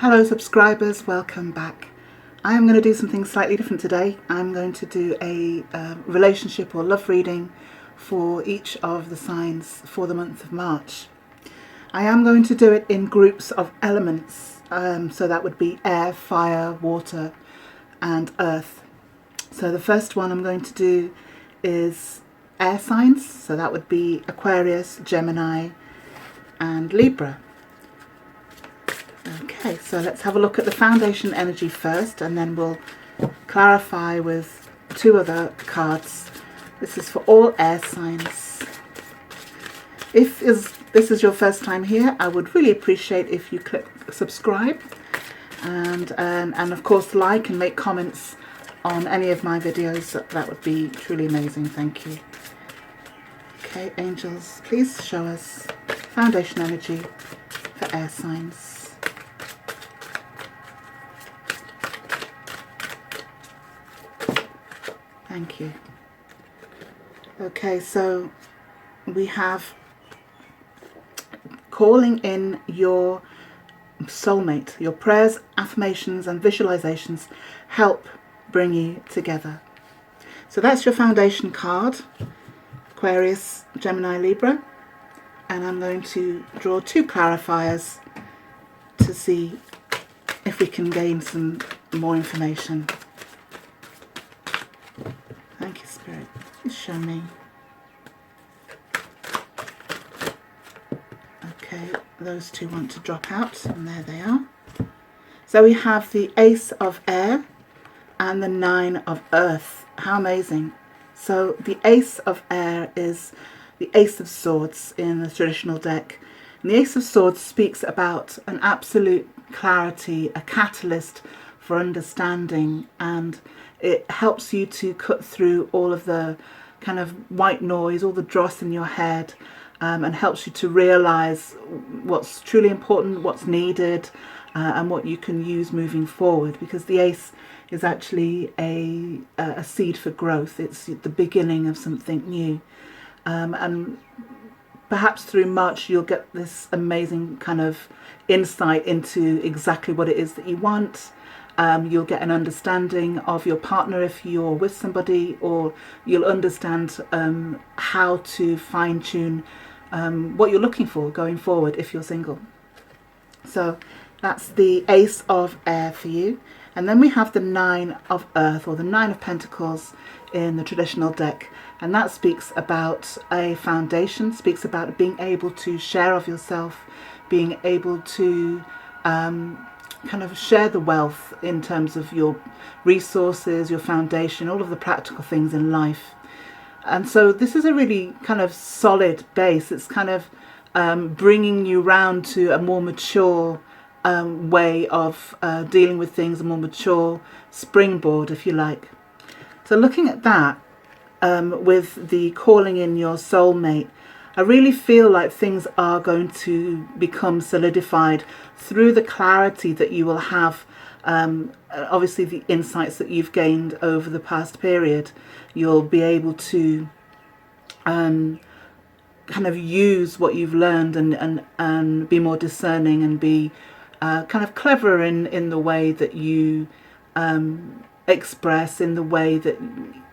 Hello subscribers, welcome back. I am going to do something slightly different today. I'm going to do a relationship or love reading for each of the signs for the month of March. I am going to do it in groups of elements, so that would be air, fire, water and earth. So the first one I'm going to do is air signs, so that would be Aquarius, Gemini and Libra. Okay, so let's have a look at the foundation energy first, and then we'll clarify with two other cards. This is for all air signs. If this is your first time here, I would really appreciate if you click subscribe and of course like and make comments on any of my videos. That would be truly amazing. Thank you. Okay, angels, please show us foundation energy for air signs. Thank you. Okay, so we have calling in your soulmate. Your prayers, affirmations and visualizations help bring you together. So that's your foundation card, Aquarius, Gemini, Libra. And I'm going to draw two clarifiers to see if we can gain some more information. Thank you, Spirit. Please show me. Okay, those two want to drop out, and there they are. So we have the Ace of Air and the Nine of Earth. How amazing. So the Ace of Air is the Ace of Swords in the traditional deck. And the Ace of Swords speaks about an absolute clarity, a catalyst for understanding, and it helps you to cut through all of the kind of white noise, all the dross in your head, and helps you to realize what's truly important, what's needed, and what you can use moving forward. Because the ace is actually a seed for growth. It's the beginning of something new. And perhaps through March you'll get this amazing kind of insight into exactly what it is that you want. You'll get an understanding of your partner if you're with somebody, or you'll understand how to fine-tune what you're looking for going forward if you're single. So that's the Ace of Air for you. And then we have the Nine of Earth, or the Nine of Pentacles in the traditional deck. And that speaks about a foundation, speaks about being able to share of yourself, being able to kind of share the wealth in terms of your resources, your foundation, all of the practical things in life. And so this is a really kind of solid base. It's kind of bringing you round to a more mature way of dealing with things, a more mature springboard, if you like. So looking at that, with the calling in your soulmate, I really feel like things are going to become solidified through the clarity that you will have. Obviously the insights that you've gained over the past period, you'll be able to kind of use what you've learned and be more discerning and be kind of clever in the way that you express, in the way that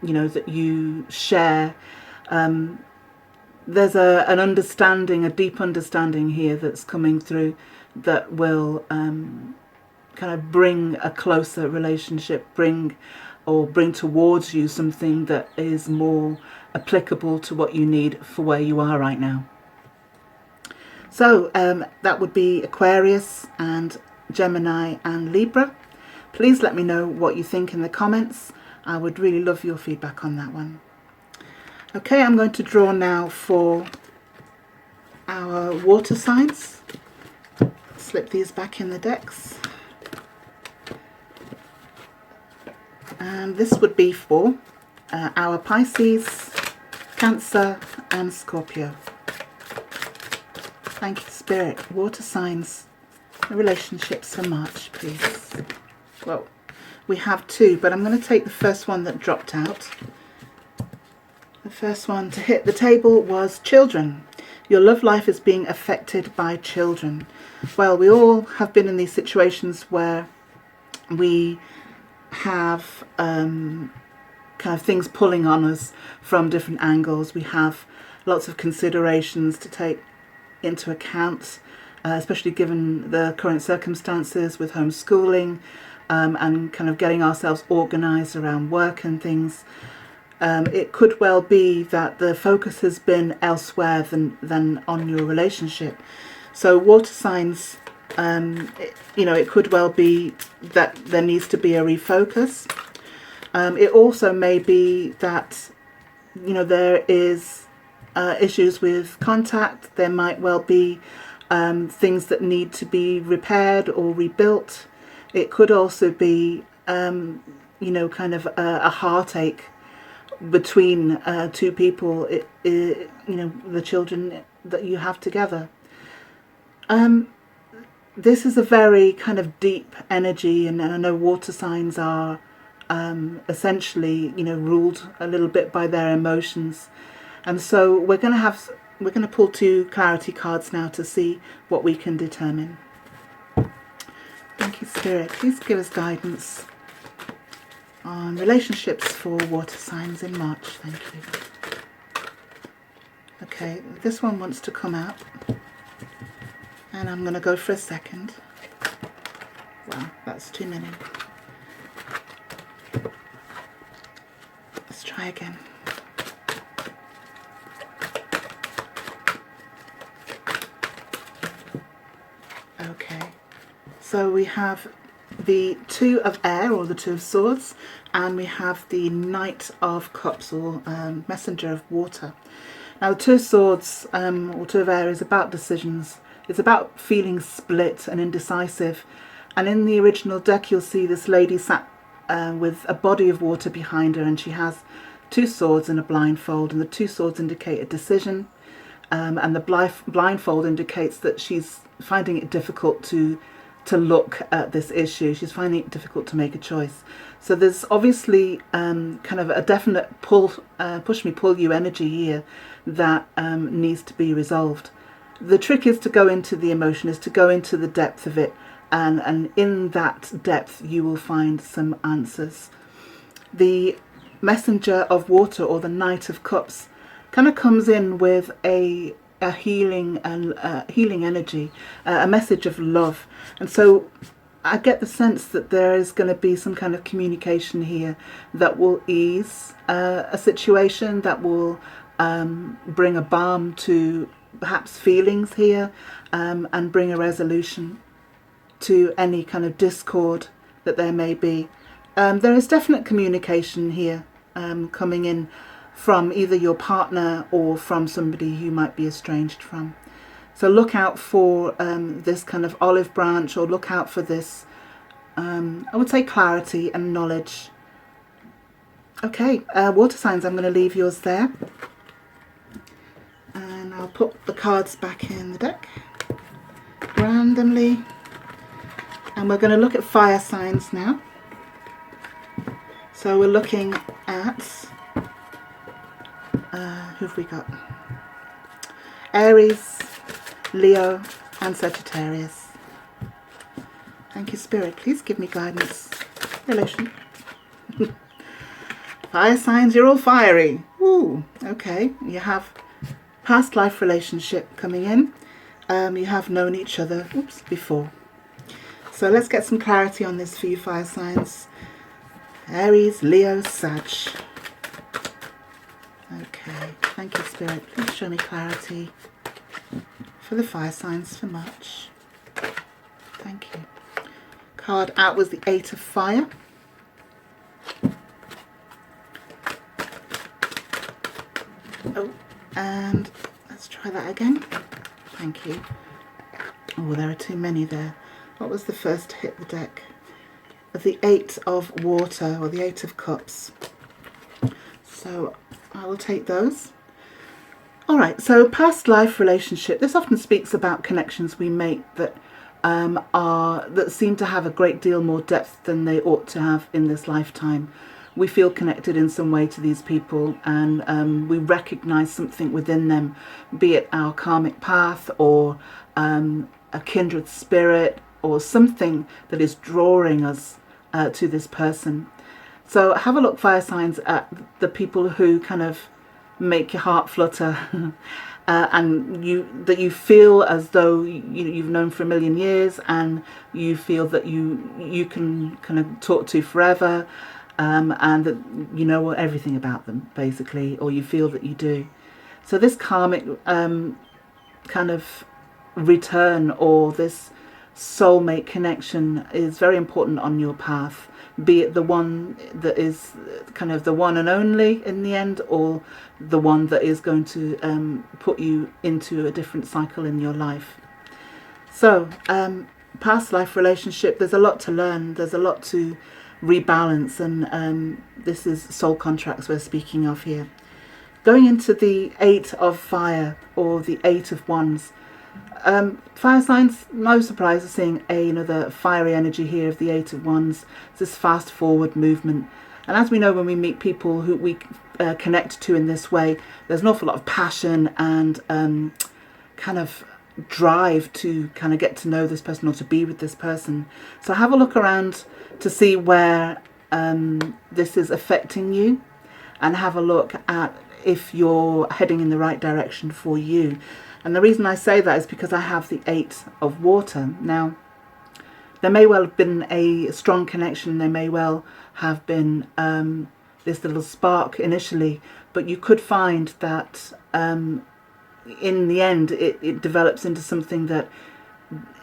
that you share. There's an understanding, a deep understanding here that's coming through that will kind of bring a closer relationship, bring towards you something that is more applicable to what you need for where you are right now. So that would be Aquarius and Gemini and Libra. Please let me know what you think in the comments. I would really love your feedback on that one. Okay, I'm going to draw now for our water signs. Slip these back in the decks. And this would be for our Pisces, Cancer and Scorpio. Thank you, Spirit. Water signs, relationships for March, please. Well, we have two, but I'm going to take the first one that dropped out. The first one to hit the table was children. Your love life is being affected by children. Well, we all have been in these situations where we have kind of things pulling on us from different angles. We have lots of considerations to take into account, especially given the current circumstances with homeschooling, and kind of getting ourselves organised around work and things. It could well be that the focus has been elsewhere than on your relationship. So water signs, it could well be that there needs to be a refocus. It also may be that, there is issues with contact. There might well be things that need to be repaired or rebuilt. It could also be, kind of a heartache between two people, the children that you have together. This is a very kind of deep energy, and I know water signs are essentially, ruled a little bit by their emotions. And so we're going to pull 2 clarity cards now to see what we can determine. Thank you, Spirit. Please give us guidance on relationships for water signs in March. Thank you. Okay, this one wants to come out, and I'm going to go for a second. Wow, that's too many. Let's try again. Okay, so we have the 2 of air, or the 2 of swords, and we have the Knight of Cups, or messenger of water. Now the 2 of swords, or 2 of air, is about decisions. It's about feeling split and indecisive. And in the original deck, you'll see this lady sat with a body of water behind her, and she has 2 swords and a blindfold, and the 2 swords indicate a decision, and the blindfold indicates that she's finding it difficult to look at this issue. She's finding it difficult to make a choice. So there's obviously kind of a definite push me, pull you energy here that needs to be resolved. The trick is to go into the emotion, is to go into the depth of it, and in that depth you will find some answers. The messenger of water, or the Knight of Cups, kind of comes in with a healing and healing energy, a message of love. And so I get the sense that there is going to be some kind of communication here that will ease a situation, that will bring a balm to perhaps feelings here, and bring a resolution to any kind of discord that there may be. There is definite communication here coming in from either your partner or from somebody you might be estranged from. So look out for this kind of olive branch, or look out for this, I would say, clarity and knowledge. Okay, water signs, I'm going to leave yours there. And I'll put the cards back in the deck randomly. And we're going to look at fire signs now. So we're looking at, who have we got? Aries, Leo, and Sagittarius. Thank you, Spirit. Please give me guidance. Relation. Fire signs, you're all fiery. Ooh, okay. You have past life relationship coming in. You have known each other before. So let's get some clarity on this for you, fire signs. Aries, Leo, Sag. Okay, thank you, Spirit. Please show me clarity for the fire signs for March. Thank you. Card out was the 8 of Fire. Oh, and let's try that again. Thank you. Oh, there are too many there. What was the first to hit the deck? The 8 of Water, or the 8 of Cups. So I will take those. Alright, so past life relationship. This often speaks about connections we make that that seem to have a great deal more depth than they ought to have in this lifetime. we feel connected in some way to these people, and we recognize something within them, be it our karmic path or a kindred spirit or something that is drawing us to this person. So have a look, fire signs, at the people who kind of make your heart flutter and you feel as though you've known for a million years, and you feel that you can kind of talk to forever, and that you know everything about them, basically, or you feel that you do. So this karmic kind of return, or this soulmate connection, is very important on your path, be it the one that is kind of the one and only in the end, or the one that is going to put you into a different cycle in your life. So past life relationship, there's a lot to learn, there's a lot to rebalance, and this is soul contracts we're speaking of here. Going into the 8 of fire, or the 8 of wands, fire signs, no surprise of seeing another fiery energy here of the 8 of wands. It's this fast forward movement, and as we know, when we meet people who we connect to in this way, there's an awful lot of passion and kind of drive to kind of get to know this person or to be with this person. So have a look around to see where this is affecting you, and have a look at if you're heading in the right direction for you. And the reason I say that is because I have the 8 of water. Now, there may well have been a strong connection, there may well have been this little spark initially, but you could find that in the end it develops into something that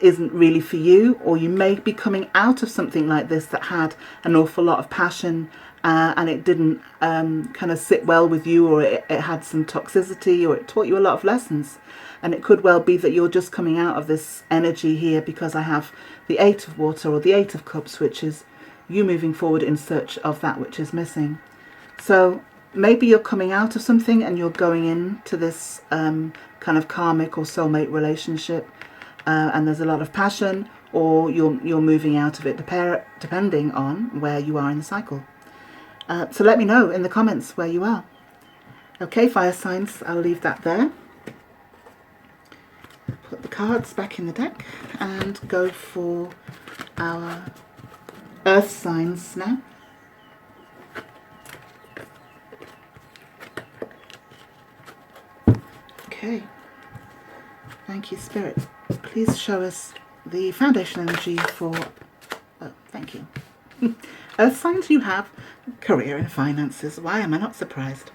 isn't really for you, or you may be coming out of something like this that had an awful lot of passion, and it didn't kind of sit well with you, or it had some toxicity, or it taught you a lot of lessons. And it could well be that you're just coming out of this energy here, because I have the 8 of water, or the 8 of cups, which is you moving forward in search of that which is missing. So maybe you're coming out of something and you're going into this kind of karmic or soulmate relationship, and there's a lot of passion, or you're moving out of it, depending on where you are in the cycle. So let me know in the comments where you are. Okay, fire signs, I'll leave that there. Put the cards back in the deck and go for our earth signs now. Okay, thank you, Spirit. Please show us the foundation energy for, oh, thank you. Earth signs, you have career and finances. Why am I not surprised?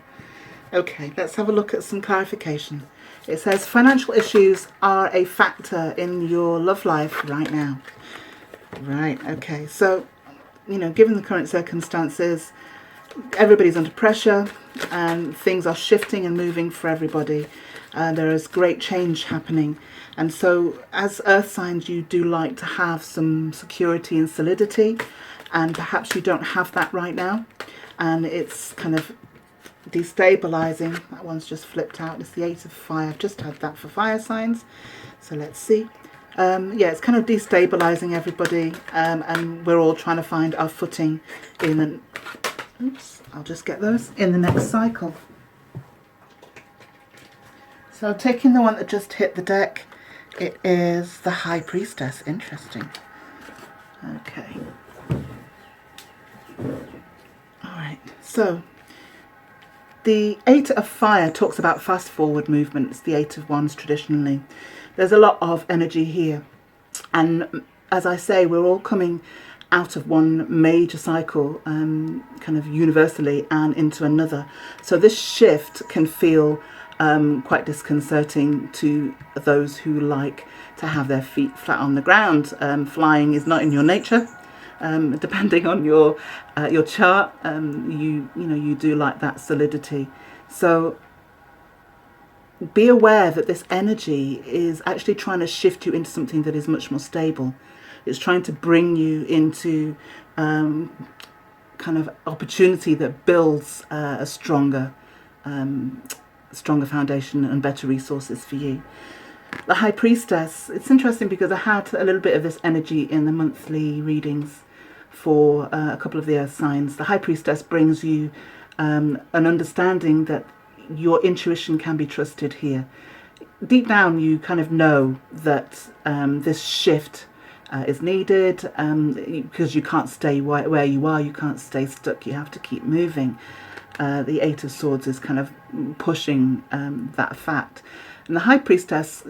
Okay, let's have a look at some clarification. It says financial issues are a factor in your love life right now. Right, okay. So, given the current circumstances, everybody's under pressure and things are shifting and moving for everybody. There is great change happening. And so as earth signs, you do like to have some security and solidity, and perhaps you don't have that right now. And it's kind of destabilizing. That one's just flipped out. It's the 8 of fire. I've just had that for fire signs. So let's see. Yeah, it's kind of destabilizing everybody, and we're all trying to find our footing in an, oops, I'll just get those in the next cycle. So taking the one that just hit the deck, it is the High Priestess. Interesting. Okay. All right. So the 8 of fire talks about fast forward movements, the 8 of wands traditionally. There's a lot of energy here. And as I say, we're all coming out of one major cycle, kind of universally, and into another. So this shift can feel quite disconcerting to those who like to have their feet flat on the ground. Flying is not in your nature. Depending on your chart, you do like that solidity. So be aware that this energy is actually trying to shift you into something that is much more stable. It's trying to bring you into kind of opportunity that builds a stronger foundation and better resources for you. The High Priestess, it's interesting because I had a little bit of this energy in the monthly readings for a couple of the earth signs. The High Priestess brings you an understanding that your intuition can be trusted here. Deep down, you kind of know that this shift is needed, because you can't stay where you are. You can't stay stuck. You have to keep moving. The Eight of Swords is kind of pushing that fact. And the High Priestess,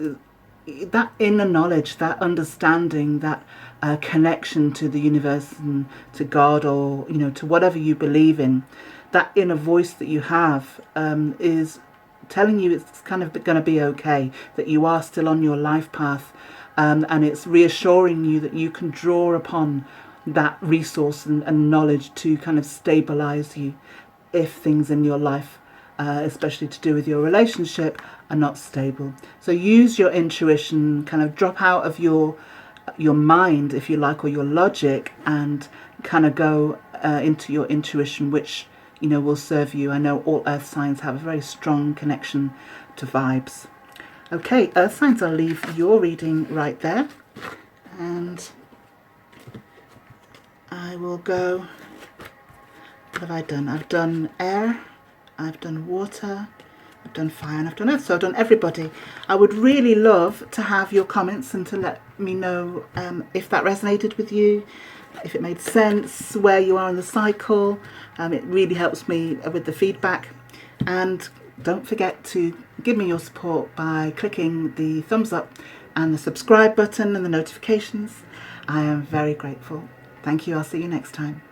that inner knowledge, that understanding, that connection to the universe and to God, or to whatever you believe in, that inner voice that you have is telling you it's kind of going to be okay, that you are still on your life path, and it's reassuring you that you can draw upon that resource and knowledge to kind of stabilize you if things in your life, especially to do with your relationship, are not stable. So use your intuition, kind of drop out of your mind, if you like, or your logic, and kind of go into your intuition, which will serve you. I know all earth signs have a very strong connection to vibes. Okay, earth signs, I'll leave your reading right there, and I will go. What have I done? I've done air, I've done water, I've done fire, and I've done earth. So I've done everybody. I would really love to have your comments and to let me know if that resonated with you, if it made sense, where you are in the cycle. It really helps me with the feedback. And don't forget to give me your support by clicking the thumbs up and the subscribe button and the notifications. I am very grateful. Thank you. I'll see you next time.